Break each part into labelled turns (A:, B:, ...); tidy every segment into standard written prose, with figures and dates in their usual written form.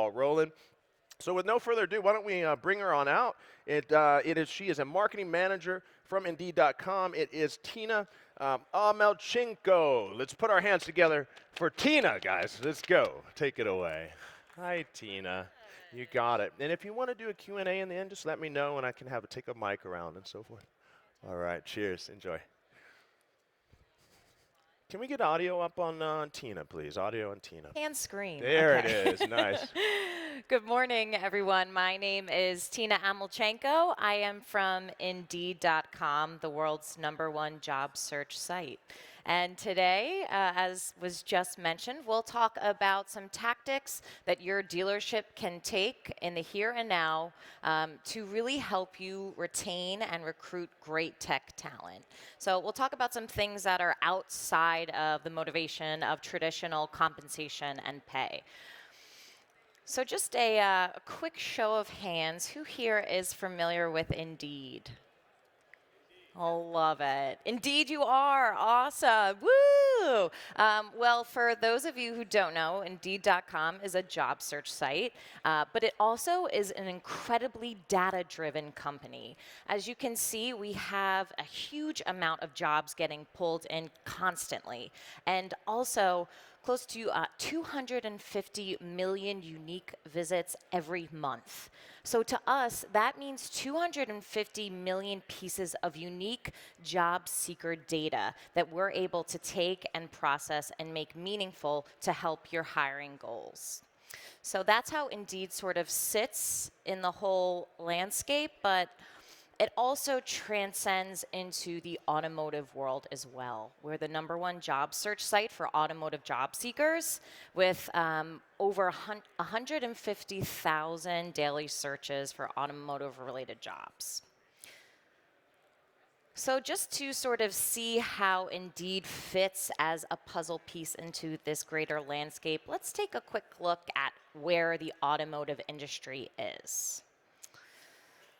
A: ball rolling. So with no further ado, why don't we bring her on out? She is a marketing manager from Indeed.com. It is Tina Amelchenko. Let's put our hands together for Tina, guys. Let's go. Take it away. Hi, Tina. You got it. And if you want to do a Q&A in the end, just let me know, and I can take a mic around and so forth. All right. Cheers. Enjoy. Can we get audio up on Tina, please? Audio on Tina.
B: And screen.
A: There
B: Okay.
A: it is. Nice.
B: Good morning, everyone. My name is Tina Amelchenko. I am from Indeed.com, the world's #1 job search site. And today, as was just mentioned, we'll talk about some tactics that your dealership can take in the here and now to really help you retain and recruit great tech talent. So we'll talk about some things that are outside of the motivation of traditional compensation and pay. So just a quick show of hands, who here is familiar with Indeed? Oh, love it. Indeed you are. Awesome. Woo! Well, for those of you who don't know, Indeed.com is a job search site, but it also is an incredibly data-driven company. As you can see, we have a huge amount of jobs getting pulled in constantly, and also close to 250 million unique visits every month. So to us, that means 250 million pieces of unique job seeker data that we're able to take and process and make meaningful to help your hiring goals. So that's how Indeed sort of sits in the whole landscape, but it also transcends into the automotive world as well. We're the #1 job search site for automotive job seekers with over 150,000 daily searches for automotive-related jobs. So just to sort of see how Indeed fits as a puzzle piece into this greater landscape, let's take a quick look at where the automotive industry is.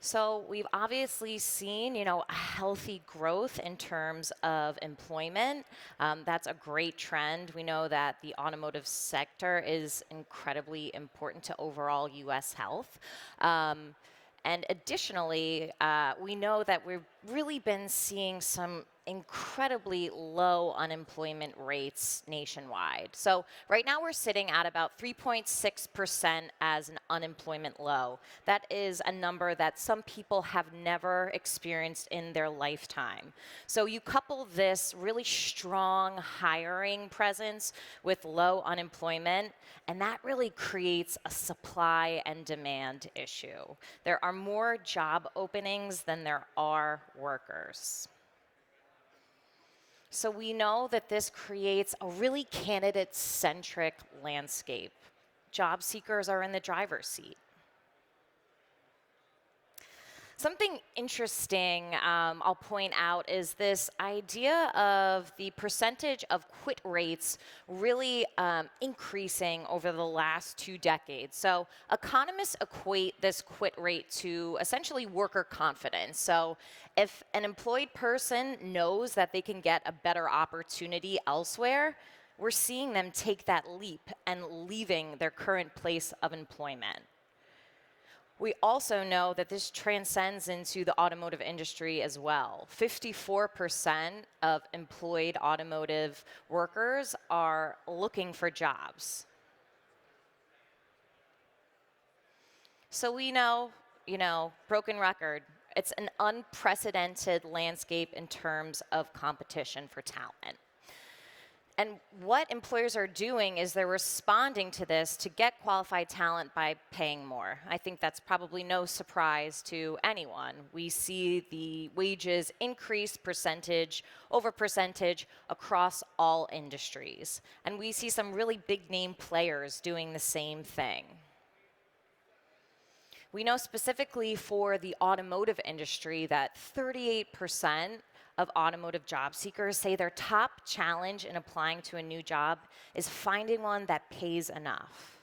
B: So we've obviously seen, a healthy growth in terms of employment. That's a great trend. We know that the automotive sector is incredibly important to overall U.S. health. And additionally, we know that we've really been seeing some incredibly low unemployment rates nationwide. So right now we're sitting at about 3.6% as an unemployment low. That is a number that some people have never experienced in their lifetime. So you couple this really strong hiring presence with low unemployment, and that really creates a supply and demand issue. There are more job openings than there are workers. So we know that this creates a really candidate-centric landscape. Job seekers are in the driver's seat. Something interesting I'll point out is this idea of the percentage of quit rates really increasing over the last 2 decades. So economists equate this quit rate to essentially worker confidence. So if an employed person knows that they can get a better opportunity elsewhere, we're seeing them take that leap and leaving their current place of employment. We also know that this transcends into the automotive industry as well. 54% of employed automotive workers are looking for jobs. So we know, broken record, it's an unprecedented landscape in terms of competition for talent. And what employers are doing is they're responding to this to get qualified talent by paying more. I think that's probably no surprise to anyone. We see the wages increase percentage over percentage across all industries. And we see some really big name players doing the same thing. We know specifically for the automotive industry that 38% of automotive job seekers say their top challenge in applying to a new job is finding one that pays enough.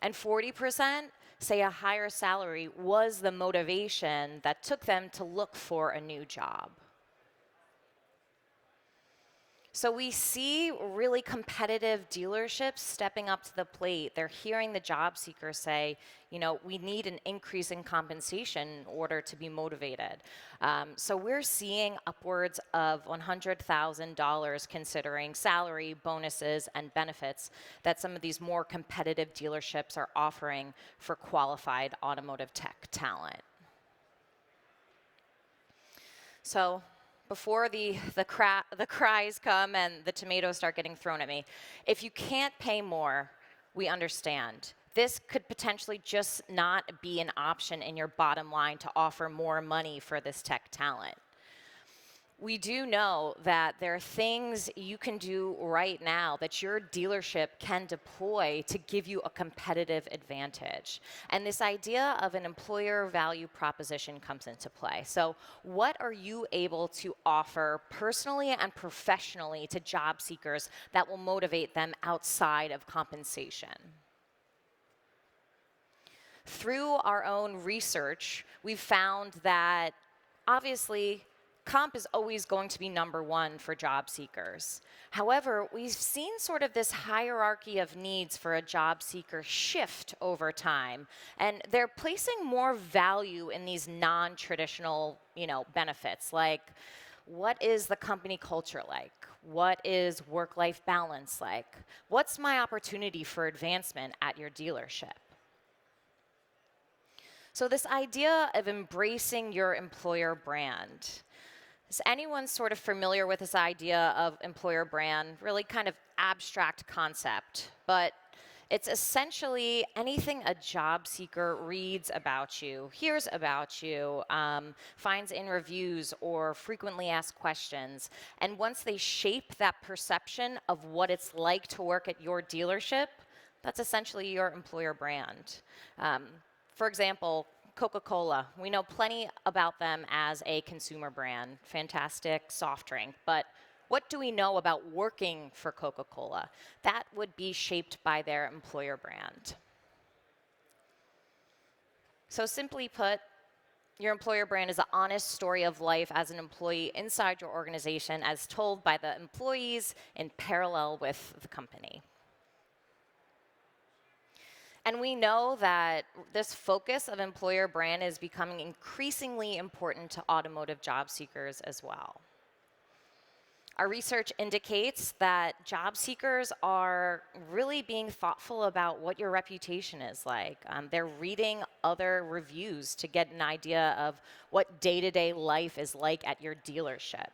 B: And 40% say a higher salary was the motivation that took them to look for a new job. So we see really competitive dealerships stepping up to the plate. They're hearing the job seekers say, we need an increase in compensation in order to be motivated. So we're seeing upwards of $100,000 considering salary, bonuses, and benefits that some of these more competitive dealerships are offering for qualified automotive tech talent. So before the cries come and the tomatoes start getting thrown at me, if you can't pay more, we understand. This could potentially just not be an option in your bottom line to offer more money for this tech talent. We do know that there are things you can do right now that your dealership can deploy to give you a competitive advantage. And this idea of an employer value proposition comes into play. So what are you able to offer personally and professionally to job seekers that will motivate them outside of compensation? Through our own research, we've found that obviously comp is always going to be number one for job seekers. However, we've seen sort of this hierarchy of needs for a job seeker shift over time, and they're placing more value in these non-traditional, benefits, like what is the company culture like? What is work-life balance like? What's my opportunity for advancement at your dealership? So this idea of embracing your employer brand. Is anyone sort of familiar with this idea of employer brand? Really kind of abstract concept, but it's essentially anything a job seeker reads about you, hears about you, finds in reviews or frequently asked questions. And once they shape that perception of what it's like to work at your dealership, that's essentially your employer brand. For example, Coca-Cola. We know plenty about them as a consumer brand, fantastic soft drink, but what do we know about working for Coca-Cola? That would be shaped by their employer brand. So simply put, your employer brand is an honest story of life as an employee inside your organization as told by the employees in parallel with the company. And we know that this focus of employer brand is becoming increasingly important to automotive job seekers as well. Our research indicates that job seekers are really being thoughtful about what your reputation is like. They're reading other reviews to get an idea of what day-to-day life is like at your dealership.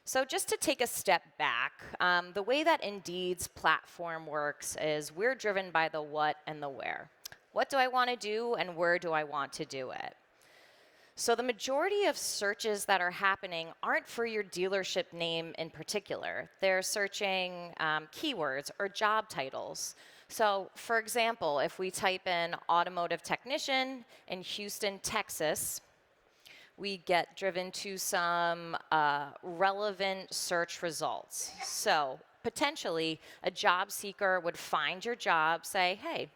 B: So just to take a step back, the way that Indeed's platform works is we're driven by the what and the where. What do I want to do and where do I want to do it? So the majority of searches that are happening aren't for your dealership name in particular. They're searching keywords or job titles. So for example, if we type in automotive technician in Houston, Texas, we get driven to some relevant search results. So potentially, a job seeker would find your job, say, hey,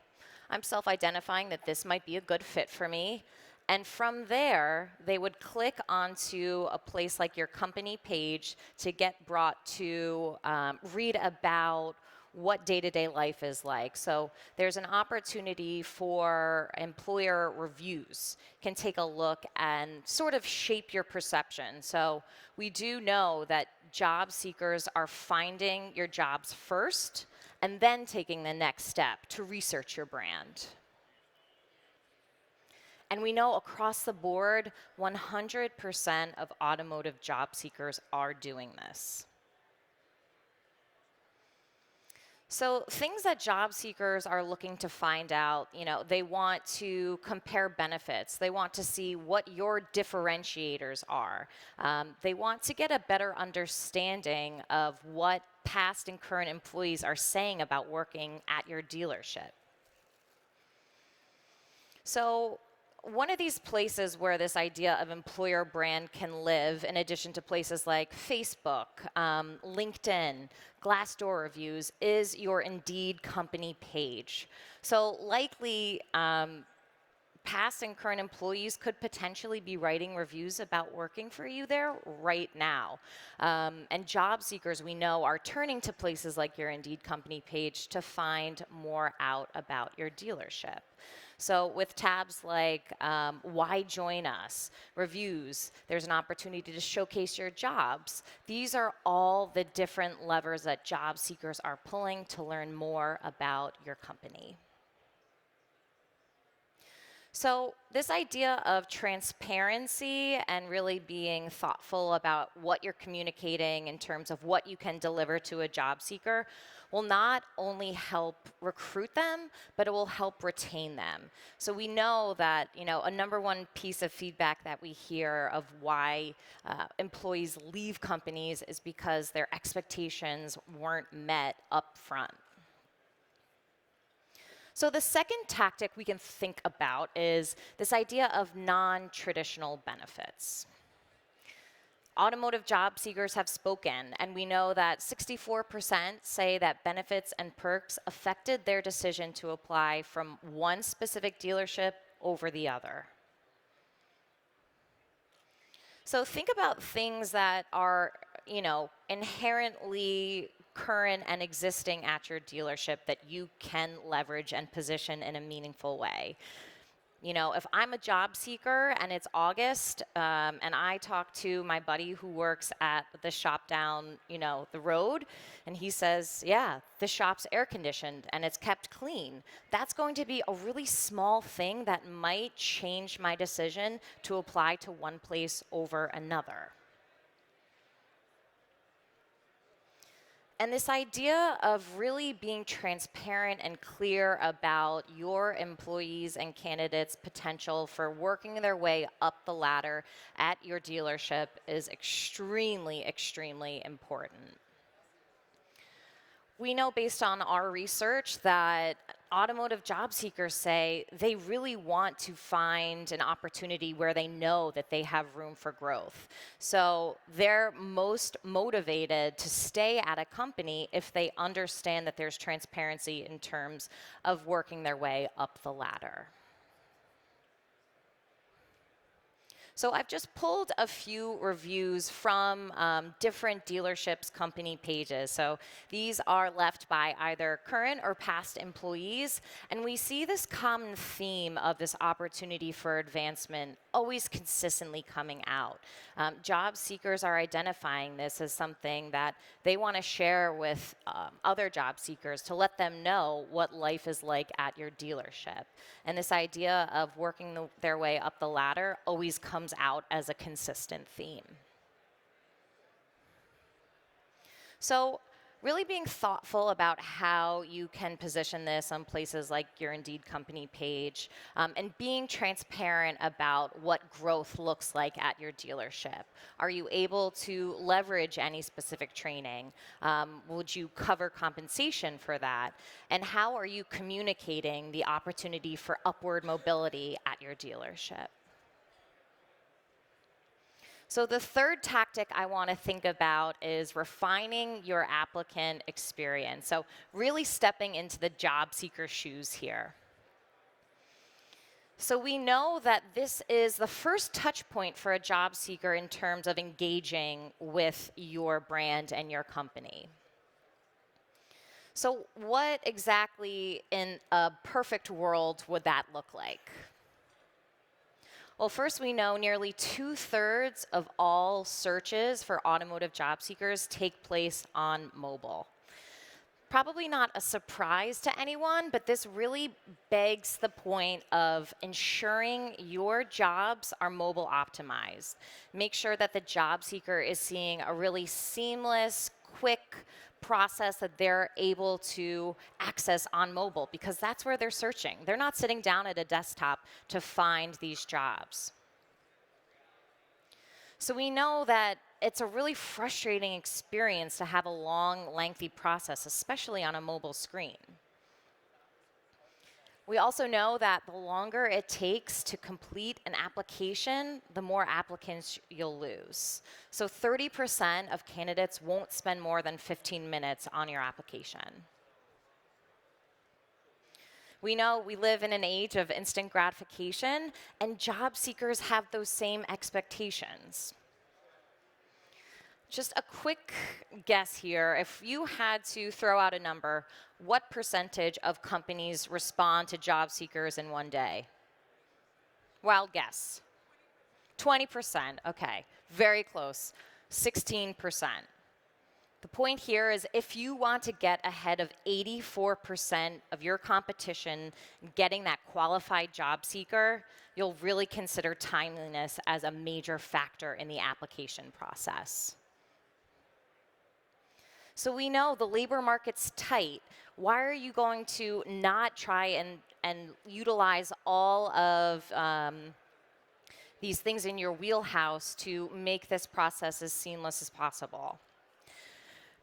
B: I'm self-identifying that this might be a good fit for me. And from there, they would click onto a place like your company page to get brought to read about what day-to-day life is like. So there's an opportunity for employer reviews can take a look and sort of shape your perception. So we do know that job seekers are finding your jobs first and then taking the next step to research your brand. And we know across the board, 100% of automotive job seekers are doing this. So things that job seekers are looking to find out, they want to compare benefits. They want to see what your differentiators are. They want to get a better understanding of what past and current employees are saying about working at your dealership. So one of these places where this idea of employer brand can live, in addition to places like Facebook, LinkedIn, Glassdoor reviews, is your Indeed company page. So likely, past and current employees could potentially be writing reviews about working for you there right now. And job seekers, we know, are turning to places like your Indeed company page to find more out about your dealership. So with tabs like why join us, reviews, there's an opportunity to showcase your jobs. These are all the different levers that job seekers are pulling to learn more about your company. So this idea of transparency and really being thoughtful about what you're communicating in terms of what you can deliver to a job seeker will not only help recruit them, but it will help retain them. So we know that, a number one piece of feedback that we hear of why employees leave companies is because their expectations weren't met up front. So the second tactic we can think about is this idea of non-traditional benefits. Automotive job seekers have spoken, and we know that 64% say that benefits and perks affected their decision to apply from one specific dealership over the other. So think about things that are, inherently current and existing at your dealership that you can leverage and position in a meaningful way. If I'm a job seeker and it's August and I talk to my buddy who works at the shop down, the road, and he says, yeah, the shop's air conditioned and it's kept clean, that's going to be a really small thing that might change my decision to apply to one place over another. And this idea of really being transparent and clear about your employees and candidates' potential for working their way up the ladder at your dealership is extremely, extremely important. We know based on our research that automotive job seekers say they really want to find an opportunity where they know that they have room for growth. So they're most motivated to stay at a company if they understand that there's transparency in terms of working their way up the ladder. So I've just pulled a few reviews from different dealerships' company pages. So these are left by either current or past employees. And we see this common theme of this opportunity for advancement always consistently coming out. Job seekers are identifying this as something that they want to share with other job seekers to let them know what life is like at your dealership. And this idea of working their way up the ladder always comes out as a consistent theme. So really being thoughtful about how you can position this on places like your Indeed company page, and being transparent about what growth looks like at your dealership. Are you able to leverage any specific training? Would you cover compensation for that? And how are you communicating the opportunity for upward mobility at your dealership? So the third tactic I want to think about is refining your applicant experience. So really stepping into the job seeker shoes here. So we know that this is the first touch point for a job seeker in terms of engaging with your brand and your company. So what exactly in a perfect world would that look like? Well, first we know nearly 2/3 of all searches for automotive job seekers take place on mobile. Probably not a surprise to anyone, but this really begs the point of ensuring your jobs are mobile optimized. Make sure that the job seeker is seeing a really seamless, quick process that they're able to access on mobile, because that's where they're searching. They're not sitting down at a desktop to find these jobs. So we know that it's a really frustrating experience to have a long, lengthy process, especially on a mobile screen. We also know that the longer it takes to complete an application, the more applicants you'll lose. So 30% of candidates won't spend more than 15 minutes on your application. We know we live in an age of instant gratification, and job seekers have those same expectations. Just a quick guess here. If you had to throw out a number, what percentage of companies respond to job seekers in one day? Wild guess. 20%. Okay, very close. 16%. The point here is if you want to get ahead of 84% of your competition getting that qualified job seeker, you'll really consider timeliness as a major factor in the application process. So we know the labor market's tight. Why are you going to not try and utilize all of these things in your wheelhouse to make this process as seamless as possible?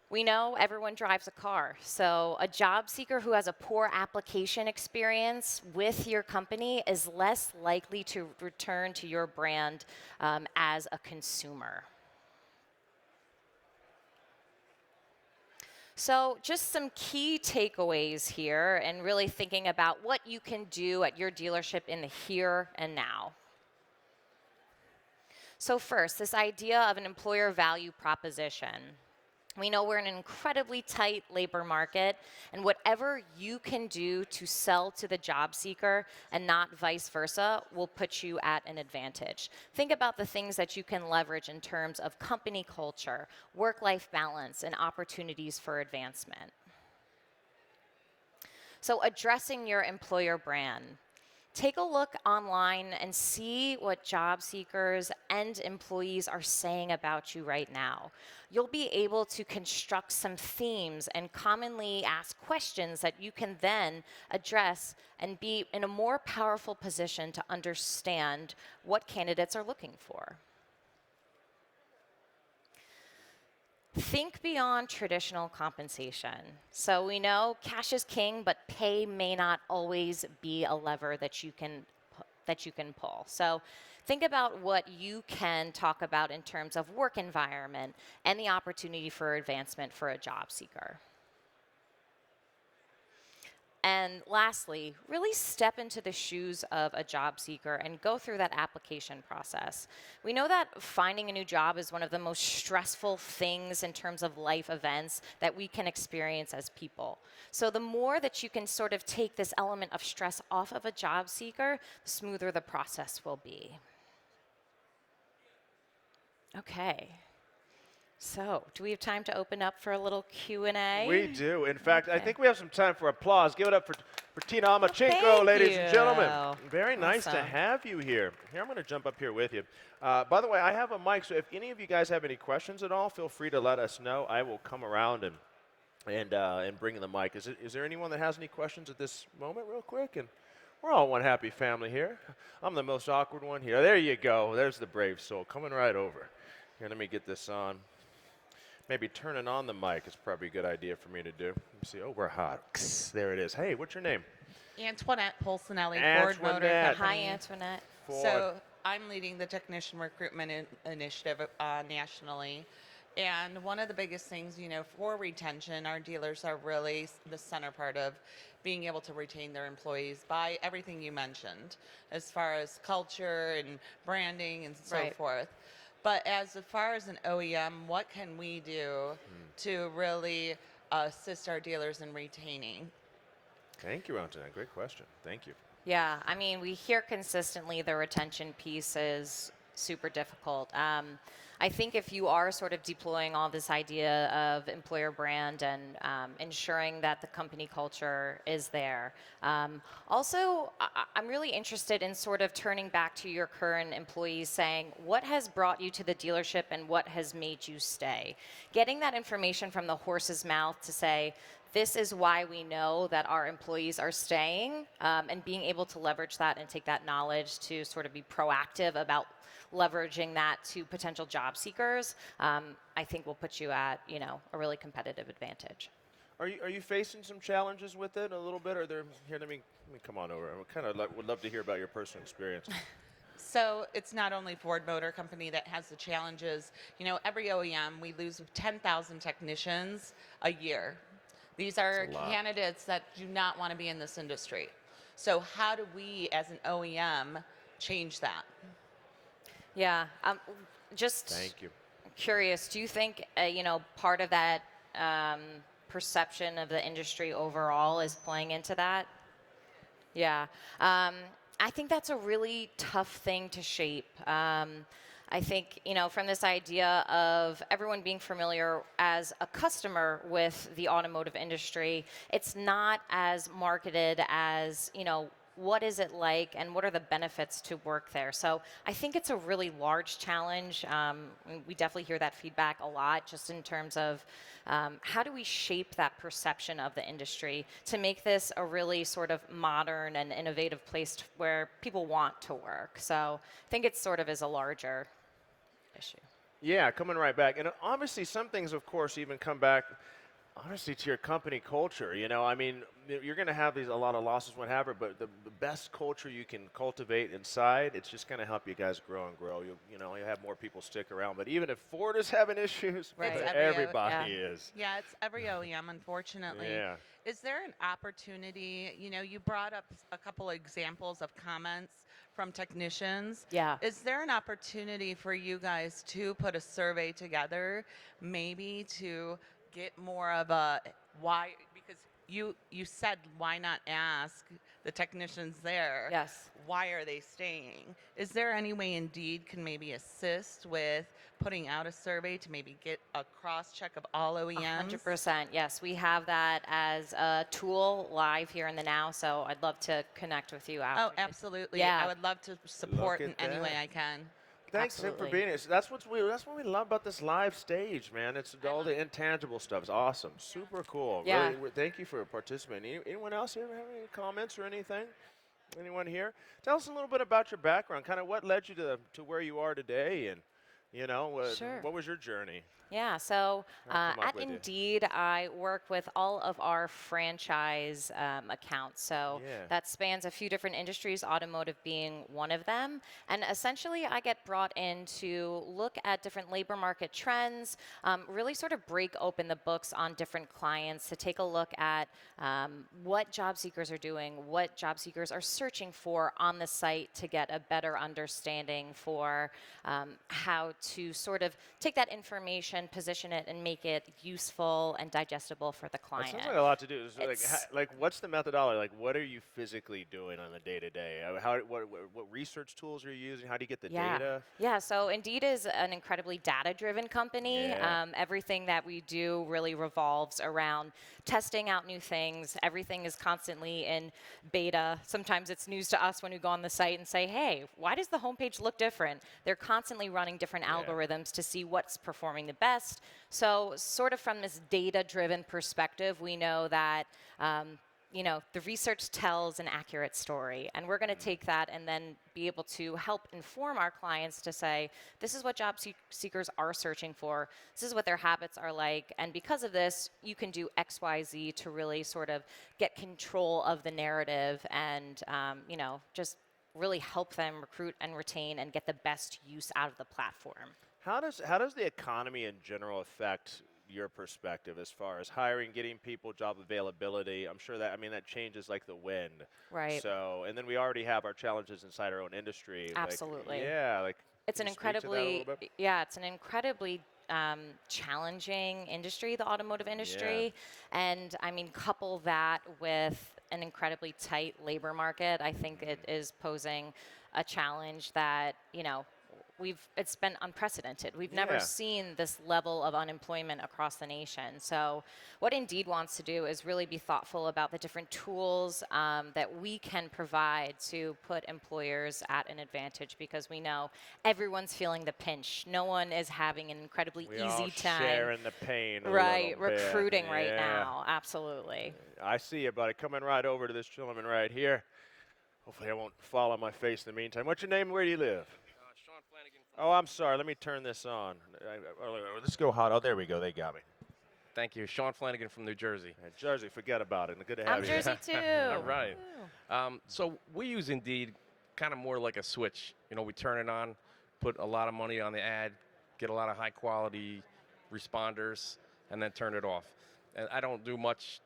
B: We know everyone drives a car, so a job seeker who has a poor application experience with your company is less likely to return to your brand as a consumer. So just some key takeaways here and really thinking about what you can do at your dealership in the here and now. So first, this idea of an employer value proposition. We know we're in an incredibly tight labor market, and whatever you can do to sell to the job seeker and not vice versa will put you at an advantage. Think about the things that you can leverage in terms of company culture, work-life balance, and opportunities for advancement. So addressing your employer brand. Take a look online and see what job seekers and employees are saying about you right now. You'll be able to construct some themes and commonly asked questions that you can then address and be in a more powerful position to understand what candidates are looking for. Think beyond traditional compensation. So we know cash is king, but pay may not always be a lever that you can pull. So think about what you can talk about in terms of work environment and the opportunity for advancement for a job seeker. And lastly, really step into the shoes of a job seeker and go through that application process. We know that finding a new job is one of the most stressful things in terms of life events that we can experience as people. So the more that you can sort of take this element of stress off of a job seeker, the smoother the process will be. Okay. So, do we have time to open up for a little Q&A?
A: We do. In fact,
B: Okay.
A: I think we have some time for applause. Give it up for Tina Amelchenko,
B: thank
A: ladies and gentlemen.
B: you.
A: Very nice to
B: Awesome.
A: have you here. Here, I'm going to jump up here with you. By the way, I have a mic, so if any of you guys have any questions at all, feel free to let us know. I will come around and bring the mic. Is there anyone that has any questions at this moment, real quick? And we're all one happy family here. I'm the most awkward one here. There you go. There's the brave soul coming right over. Here, let me get this on. Maybe turning on the mic is probably a good idea for me to do. Let me see. Oh, we're hot. There it is. Hey, what's your name?
C: Antoinette Polsinelli, Ford Motor
A: Antoinette.
C: Company.
B: Hi, Antoinette.
A: Ford.
C: So I'm leading the technician recruitment initiative nationally. And one of the biggest things, for retention, our dealers are really the center part of being able to retain their employees by everything you mentioned, as far as culture and branding and so forth. But as far as an OEM, what can we do to really assist our dealers in retaining?
A: Thank you, Antoinette. Great question. Thank you.
B: Yeah, I mean, we hear consistently the retention piece is super difficult. I think if you are sort of deploying all this idea of employer brand and ensuring that the company culture is there. Also, I'm really interested in sort of turning back to your current employees saying, what has brought you to the dealership and what has made you stay? Getting that information from the horse's mouth to say, this is why we know that our employees are staying, and being able to leverage that and take that knowledge to sort of be proactive about leveraging that to potential job seekers, I think will put you at a really competitive advantage.
A: Are you facing some challenges with it a little bit? Or here? Let me come on over. I kind of would love to hear about your personal experience.
C: So it's not only Ford Motor Company that has the challenges. Every OEM, we lose 10,000 technicians a year. These are candidates that do not want to be in this industry. So how do we, as an OEM, change that?
B: Yeah. Just
A: Thank you.
B: curious, do you think, part of that um, perception of the industry overall is playing into that? Yeah. I think that's a really tough thing to shape. I think, from this idea of everyone being familiar as a customer with the automotive industry, it's not as marketed as, what is it like and what are the benefits to work there? So I think it's a really large challenge. We definitely hear that feedback a lot just in terms of how do we shape that perception of the industry to make this a really sort of modern and innovative place where people want to work. So I think it sort of is a larger issue.
A: Yeah, coming right back. And obviously, some things, of course, even come back, honestly, to your company culture. I mean, you're going to have a lot of losses, whatever, but the best culture you can cultivate inside, it's just going to help you guys grow and grow. You have more people stick around. But even if Ford is having issues,
B: Right. It's
A: everybody is.
C: Yeah, it's every OEM, unfortunately.
A: Yeah.
C: Is there an opportunity? You brought up a couple examples of comments from technicians.
B: Yeah.
C: Is there an opportunity for you guys to put a survey together, maybe to get more of a why? Because you said why not ask the technicians there?
B: Yes.
C: Why are they staying? Is there any way Indeed can maybe assist with putting out a survey to maybe get a cross check of all OEMs?
B: 100%. Yes, we have that as a tool live here in the now. So I'd love to connect with you after.
C: Oh, absolutely.
B: Yeah.
C: I would love to support in
A: Look at
C: any way
A: that.
C: I can.
A: Thanks Tim, for
B: Absolutely.
A: being here. That's what we love about this live stage, man. It's all the intangible stuff. It's awesome. Super cool.
B: Yeah.
A: Really, thank you for participating. Anyone else here have any comments or anything? Anyone here? Tell us a little bit about your background. Kind of what led you to where you are today, and
B: Sure.
A: what was your journey?
B: Yeah, so
A: I'll come up
B: at
A: with you.
B: Indeed, I work with all of our franchise accounts. So
A: Yeah.
B: that spans a few different industries, automotive being one of them. And essentially, I get brought in to look at different labor market trends, really sort of break open the books on different clients to take a look at what job seekers are doing, what job seekers are searching for on the site to get a better understanding for how to sort of take that information, position it, and make it useful and digestible for the
A: That
B: client.
A: sounds like a lot to do.
B: It's-
A: What's the methodology? Like, what are you physically doing on the day to day? What research tools are you using? How do you get the data?
B: Yeah, so Indeed is an incredibly data-driven company.
A: Yeah.
B: Everything that we do really revolves around testing out new things. Everything is constantly in beta. Sometimes it's news to us when we go on the site and say, hey, why does the homepage look different? They're constantly running different
A: Yeah.
B: algorithms to see what's performing the best. So sort of from this data-driven perspective, we know that the research tells an accurate story, and we're going to take that and then be able to help inform our clients to say, this is what job seekers are searching for, this is what their habits are like, and because of this, you can do X, Y, Z to really sort of get control of the narrative and, just really help them recruit and retain and get the best use out of the platform.
A: How does the economy in general affect your perspective as far as hiring, getting people, job availability? I'm sure that that changes like the wind.
B: Right.
A: So, and then we already have our challenges inside our own industry.
B: Absolutely.
A: It's
B: It's an incredibly challenging industry, the automotive industry. And couple that with an incredibly tight labor market, I think it is posing a challenge that, it's been unprecedented. We've never
A: Yeah.
B: seen this level of unemployment across the nation. So what Indeed wants to do is really be thoughtful about the different tools that we can provide to put employers at an advantage, because we know everyone's feeling the pinch. No one is having an incredibly
A: We
B: easy
A: all
B: time.
A: sharing the pain.
B: Right,
A: a little bit.
B: recruiting right
A: Yeah.
B: now. Absolutely.
A: I see you, buddy. Coming right over to this gentleman right here. Hopefully I won't fall on my face in the meantime. What's your name? Where do you live?
D: Sean Flanagan.
A: Oh, I'm sorry. Let me turn this on. Let's go hot. Oh, there we go. They got me.
D: Thank you. Sean Flanagan from New Jersey.
A: Jersey, forget about it. Good to have
B: I'm
A: you.
B: Jersey too.
D: All right. So we use Indeed kind of more like a switch. We turn it on, put a lot of money on the ad, get a lot of high quality responders, and then turn it off. And I don't do much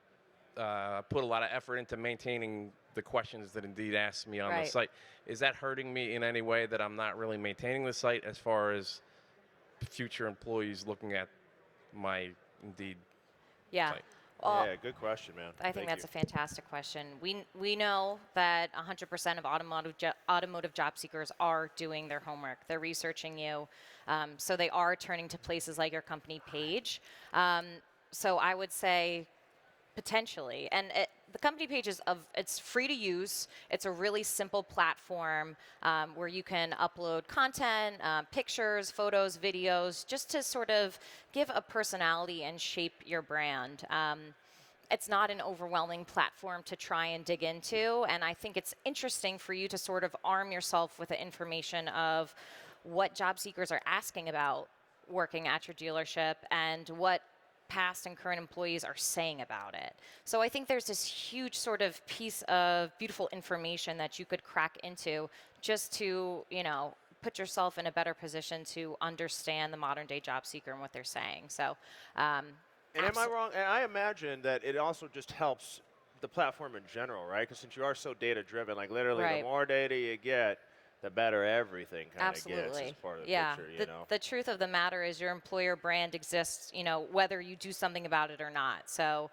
D: put a lot of effort into maintaining the questions that Indeed asks me on the
B: Right.
D: site. Is that hurting me in any way that I'm not really maintaining the site as far as future employees looking at my Indeed
B: Yeah.
D: site?
B: Well,
A: Yeah, good question, man.
B: I think
A: Thank
B: that's
A: you.
B: a fantastic question. We know that 100% of automotive job seekers are doing their homework. They're researching you, so they are turning to places like your company page. So I would say potentially, and the company page it's free to use. It's a really simple platform where you can upload content, pictures, photos, videos, just to sort of give a personality and shape your brand. It's not an overwhelming platform to try and dig into, and I think it's interesting for you to sort of arm yourself with the information of what job seekers are asking about working at your dealership and what past and current employees are saying about it. So I think there's this huge sort of piece of beautiful information that you could crack into just to, put yourself in a better position to understand the modern day job seeker and what they're saying. So
A: And am I wrong? And I imagine that it also just helps the platform in general, right? Because since you are so data driven, like literally
B: Right.
A: the more data you get, the better everything kind of gets
B: Absolutely.
A: as part of the
B: Yeah.
A: picture,
B: The truth of the matter is your employer brand exists, whether you do something about it or not. So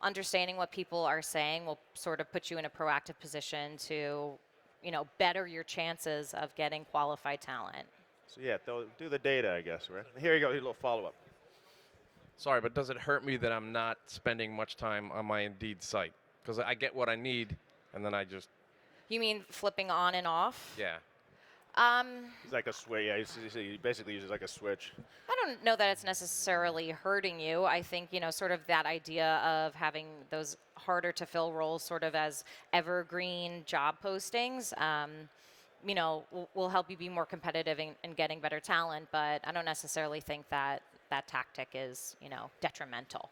B: understanding what people are saying will sort of put you in a proactive position to, better your chances of getting qualified talent.
A: So yeah, do the data, I guess, right? Here you go, a little follow-up.
D: Sorry, but does it hurt me that I'm not spending much time on my Indeed site? Because I get what I need, and then I just,
B: You mean flipping on and off?
D: yeah.
A: It's like a switch. Yeah, he basically uses like a switch.
B: I don't know that it's necessarily hurting you. I think, sort of that idea of having those harder to fill roles sort of as evergreen job postings, will help you be more competitive in getting better talent. But I don't necessarily think that that tactic is, detrimental.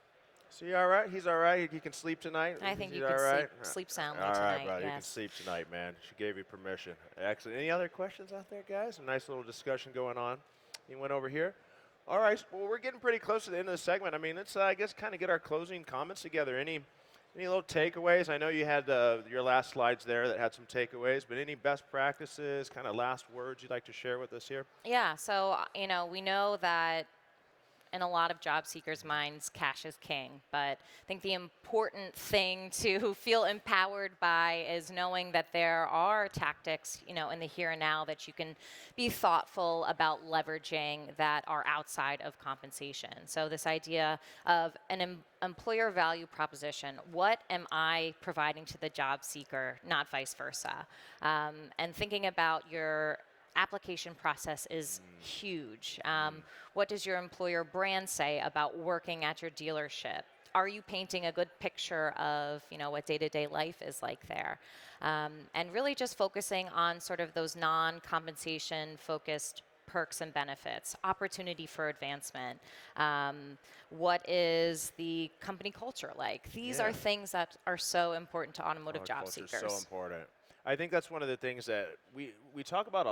A: So you all right? He's all right. He can sleep tonight.
B: I think
A: He's
B: you
A: all
B: can
A: right?
B: sleep soundly
A: All right,
B: tonight.
A: brother. You can
B: Yes.
A: sleep tonight, man. She gave you permission. Excellent. Any other questions out there, guys? A nice little discussion going on. You went over here. All right. Well, we're getting pretty close to the end of the segment. I mean, let's I guess kind of get our closing comments together. Any little takeaways? I know you had your last slides there that had some takeaways, but any best practices, kind of last words you'd like to share with us here?
B: Yeah. So, we know that in a lot of job seekers' minds, cash is king. But I think the important thing to feel empowered by is knowing that there are tactics, in the here and now that you can be thoughtful about leveraging that are outside of compensation. So this idea of an employer value proposition, what am I providing to the job seeker, not vice versa? And thinking about your application process is huge. What does your employer brand say about working at your dealership? Are you painting a good picture of what day-to-day life is like there? And really just focusing on sort of those non-compensation focused perks and benefits, opportunity for advancement. What is the company culture like? These are things that are so important to automotive job
A: Culture's
B: seekers.
A: so important. I think that's one of the things that we talk about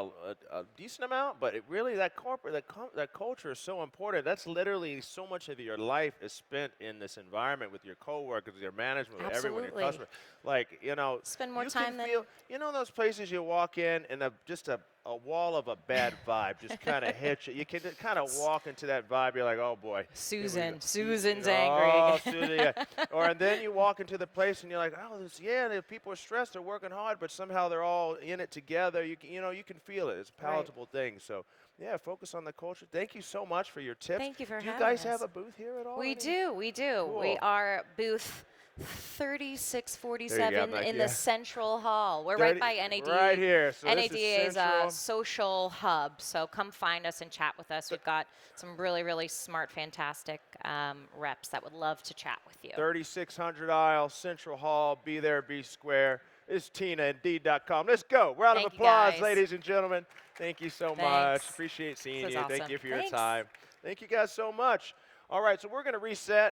A: a decent amount, but that culture is so important. That's literally so much of your life is spent in this environment with your coworkers, with your management, with everyone, your
B: Absolutely.
A: customer. Like
B: Spend more
A: you
B: time
A: can feel, those places you walk in and just a wall of a bad vibe just kind of hits you. You can kind of walk into that vibe. You're like, oh boy.
B: Susan's
A: Oh,
B: angry.
A: Susan, yeah. And then you walk into the place and you're like, oh, the people are stressed, they're working hard, but somehow they're all in it together. You can feel it. It's a palatable thing. So, yeah, focus on the culture. Thank you so much for your tips.
B: Thank you for
A: Do you
B: having
A: guys
B: us.
A: have a booth here at all?
B: We
A: Any-
B: do. We
A: Cool.
B: are booth 3647
A: Mike,
B: in
A: yeah.
B: the Central Hall. We're right by NAD.
A: Right here. So this is
B: NADA's
A: Central.
B: social hub. So come find us and chat with us. We've got some really, really smart, fantastic reps that would love to chat with you.
A: 3600 aisle, Central Hall. Be there, be square. It's Tina, Indeed.com. Let's go. Round of
B: Thank you,
A: applause,
B: guys.
A: ladies and gentlemen. Thank you so much.
B: Thanks.
A: Appreciate seeing
B: This
A: you.
B: was
A: Thank
B: awesome.
A: you for your
B: Thanks.
A: time. Thank you guys so much. All right, so we're going to reset.